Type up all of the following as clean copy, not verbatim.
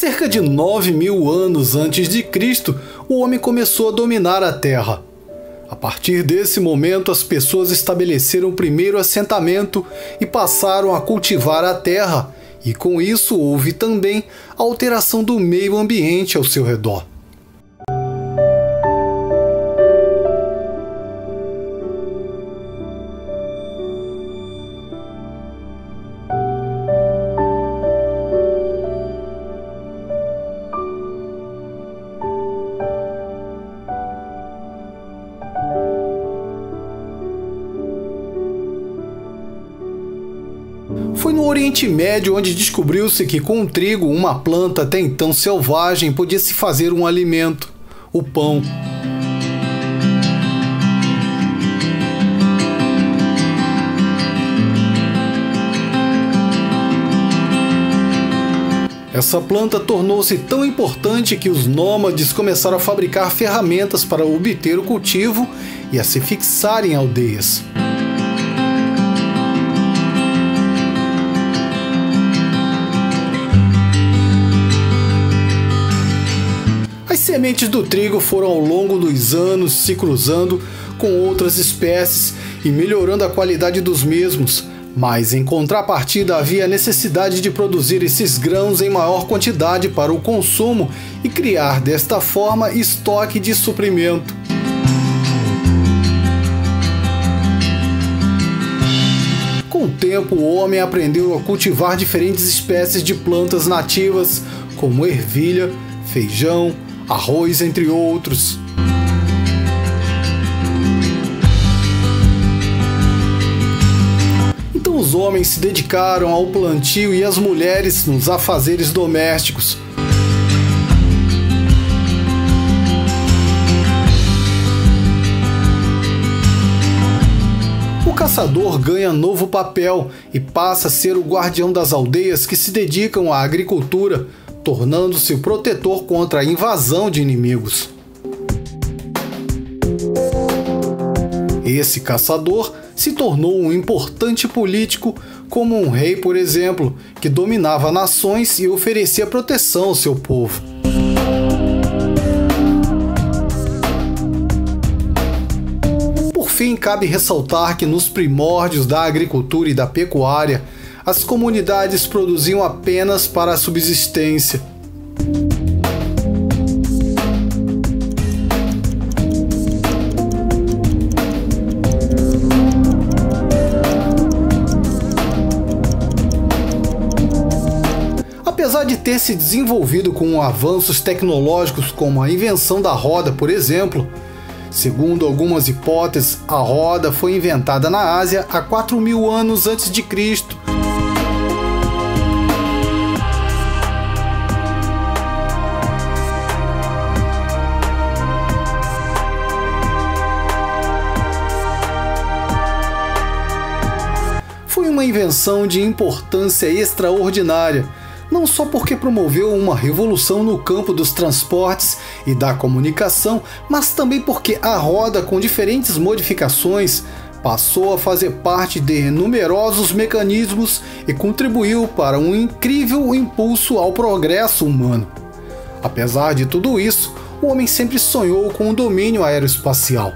Cerca de 9.000 anos antes de Cristo, o homem começou a dominar a Terra. A partir desse momento, as pessoas estabeleceram o primeiro assentamento e passaram a cultivar a terra, e com isso houve também a alteração do meio ambiente ao seu redor. Foi no Oriente Médio onde descobriu-se que com o trigo, uma planta até então selvagem, podia se fazer um alimento, o pão. Essa planta tornou-se tão importante que os nômades começaram a fabricar ferramentas para obter o cultivo e a se fixar em aldeias. As sementes do trigo foram ao longo dos anos se cruzando com outras espécies e melhorando a qualidade dos mesmos, mas em contrapartida havia a necessidade de produzir esses grãos em maior quantidade para o consumo e criar desta forma estoque de suprimento. Com o tempo, o homem aprendeu a cultivar diferentes espécies de plantas nativas, como ervilha, feijão, arroz, entre outros. Então os homens se dedicaram ao plantio e as mulheres nos afazeres domésticos. O caçador ganha novo papel e passa a ser o guardião das aldeias que se dedicam à agricultura, tornando-se o protetor contra a invasão de inimigos. Esse caçador se tornou um importante político, como um rei, por exemplo, que dominava nações e oferecia proteção ao seu povo. Por fim, cabe ressaltar que nos primórdios da agricultura e da pecuária, as comunidades produziam apenas para a subsistência. Apesar de ter se desenvolvido com avanços tecnológicos como a invenção da roda, por exemplo, segundo algumas hipóteses, a roda foi inventada na Ásia há 4.000 anos antes de Cristo. Foi uma invenção de importância extraordinária, não só porque promoveu uma revolução no campo dos transportes e da comunicação, mas também porque a roda, com diferentes modificações, passou a fazer parte de numerosos mecanismos e contribuiu para um incrível impulso ao progresso humano. Apesar de tudo isso, o homem sempre sonhou com o domínio aeroespacial.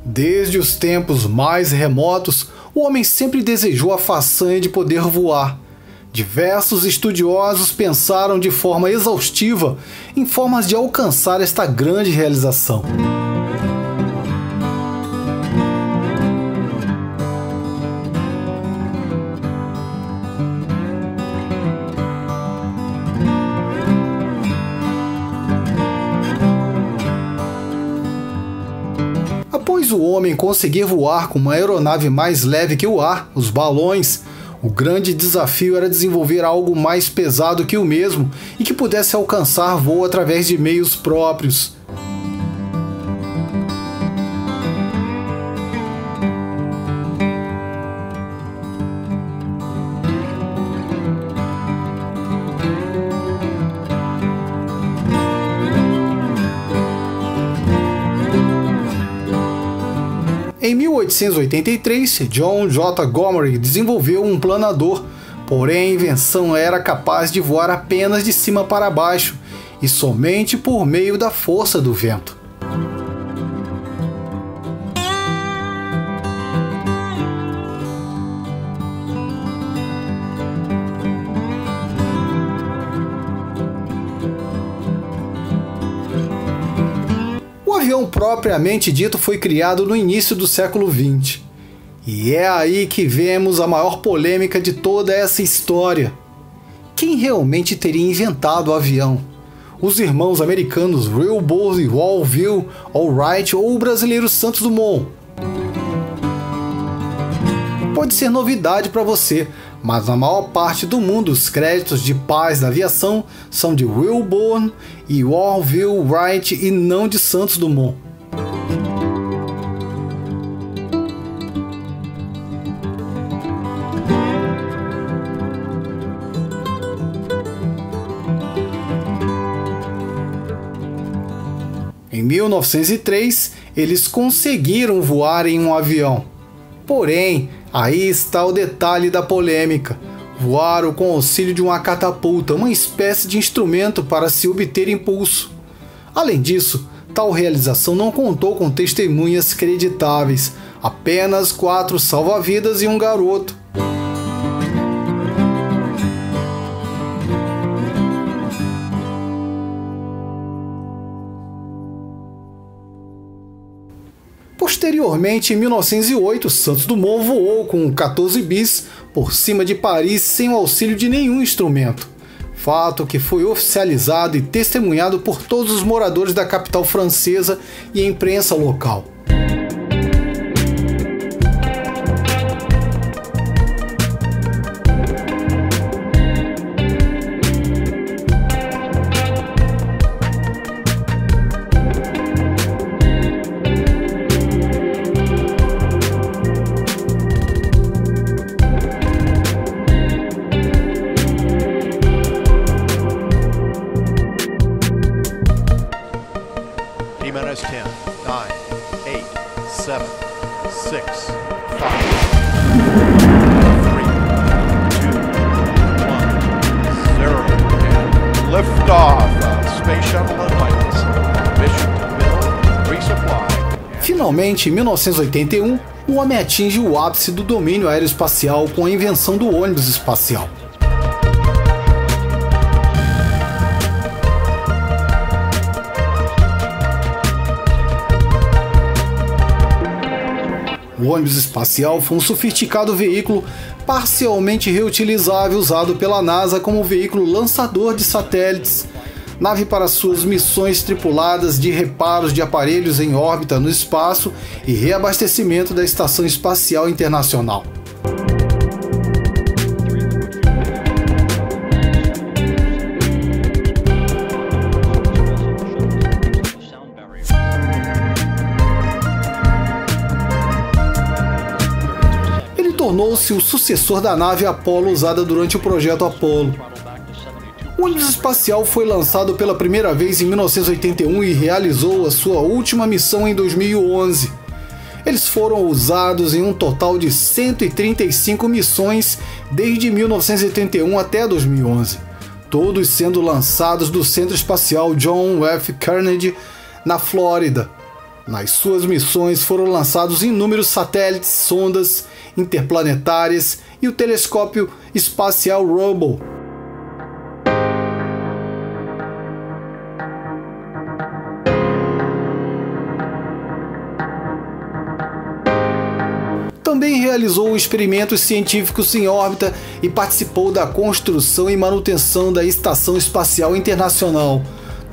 Desde os tempos mais remotos, o homem sempre desejou a façanha de poder voar. Diversos estudiosos pensaram de forma exaustiva em formas de alcançar esta grande realização. Após o homem conseguir voar com uma aeronave mais leve que o ar, os balões, o grande desafio era desenvolver algo mais pesado que o mesmo e que pudesse alcançar voo através de meios próprios. Em 1883, John J. Montgomery desenvolveu um planador, porém a invenção era capaz de voar apenas de cima para baixo e somente por meio da força do vento. O avião propriamente dito foi criado no início do século XX. E é aí que vemos a maior polêmica de toda essa história. Quem realmente teria inventado o avião? Os irmãos americanos Wilbur e Orville Wright ou o brasileiro Santos Dumont? Pode ser novidade para você, mas na maior parte do mundo os créditos de pais da aviação são de Wilbur e Orville Wright e não de Santos Dumont. Em 1903, eles conseguiram voar em um avião. Porém, aí está o detalhe da polêmica. Voaram com o auxílio de uma catapulta, uma espécie de instrumento para se obter impulso. Além disso, tal realização não contou com testemunhas creditáveis, apenas 4 salva-vidas e um garoto. Posteriormente, em 1908, Santos Dumont voou com o 14 bis por cima de Paris sem o auxílio de nenhum instrumento. Fato que foi oficializado e testemunhado por todos os moradores da capital francesa e a imprensa local. T-minus 10, 9, 8, 7, 6, 5, 4, 3, 2, 1, 0, and liftoff of Space Shuttle Atlantis. Mission to build, resupply. Finalmente, em 1981, o homem atinge o ápice do domínio aeroespacial com a invenção do ônibus espacial. O ônibus espacial foi um sofisticado veículo parcialmente reutilizável usado pela NASA como veículo lançador de satélites, nave para suas missões tripuladas de reparos de aparelhos em órbita no espaço e reabastecimento da Estação Espacial Internacional. Tornou-se o sucessor da nave Apollo usada durante o projeto Apollo. O ônibus espacial foi lançado pela primeira vez em 1981 e realizou a sua última missão em 2011. Eles foram usados em um total de 135 missões desde 1981 até 2011, todos sendo lançados do Centro Espacial John F. Kennedy, na Flórida. Nas suas missões foram lançados inúmeros satélites, sondas interplanetárias e o telescópio espacial Hubble. Também realizou experimentos científicos em órbita e participou da construção e manutenção da Estação Espacial Internacional,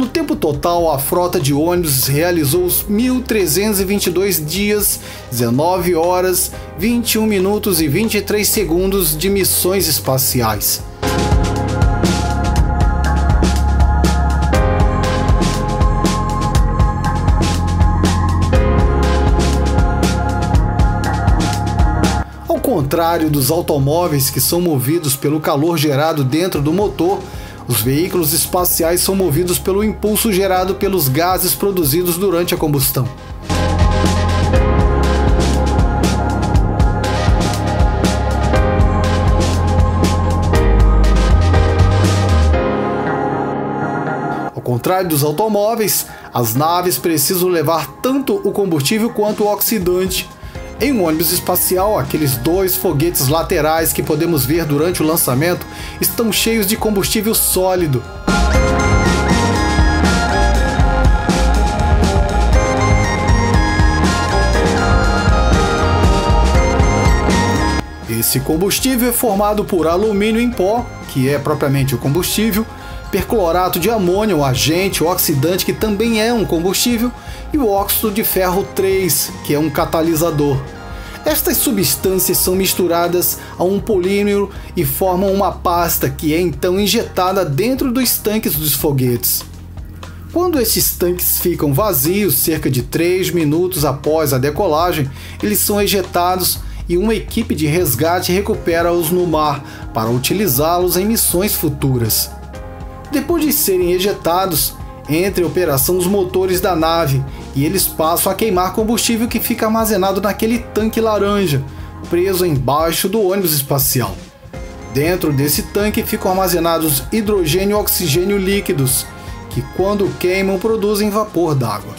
No tempo total, a frota de ônibus realizou os 1.322 dias, 19 horas, 21 minutos e 23 segundos de missões espaciais. Ao contrário dos automóveis, que são movidos pelo calor gerado dentro do motor, os veículos espaciais são movidos pelo impulso gerado pelos gases produzidos durante a combustão. Ao contrário dos automóveis, as naves precisam levar tanto o combustível quanto o oxidante. Em um ônibus espacial, aqueles 2 foguetes laterais que podemos ver durante o lançamento estão cheios de combustível sólido. Esse combustível é formado por alumínio em pó, que é propriamente o combustível, perclorato de amônio, um agente oxidante que também é um combustível, e o óxido de ferro 3, que é um catalisador. Estas substâncias são misturadas a um polímero e formam uma pasta que é então injetada dentro dos tanques dos foguetes. Quando estes tanques ficam vazios, cerca de 3 minutos após a decolagem, eles são ejetados e uma equipe de resgate recupera-os no mar para utilizá-los em missões futuras. Depois de serem ejetados, entra em operação os motores da nave e eles passam a queimar combustível que fica armazenado naquele tanque laranja, preso embaixo do ônibus espacial. Dentro desse tanque ficam armazenados hidrogênio e oxigênio líquidos, que quando queimam produzem vapor d'água.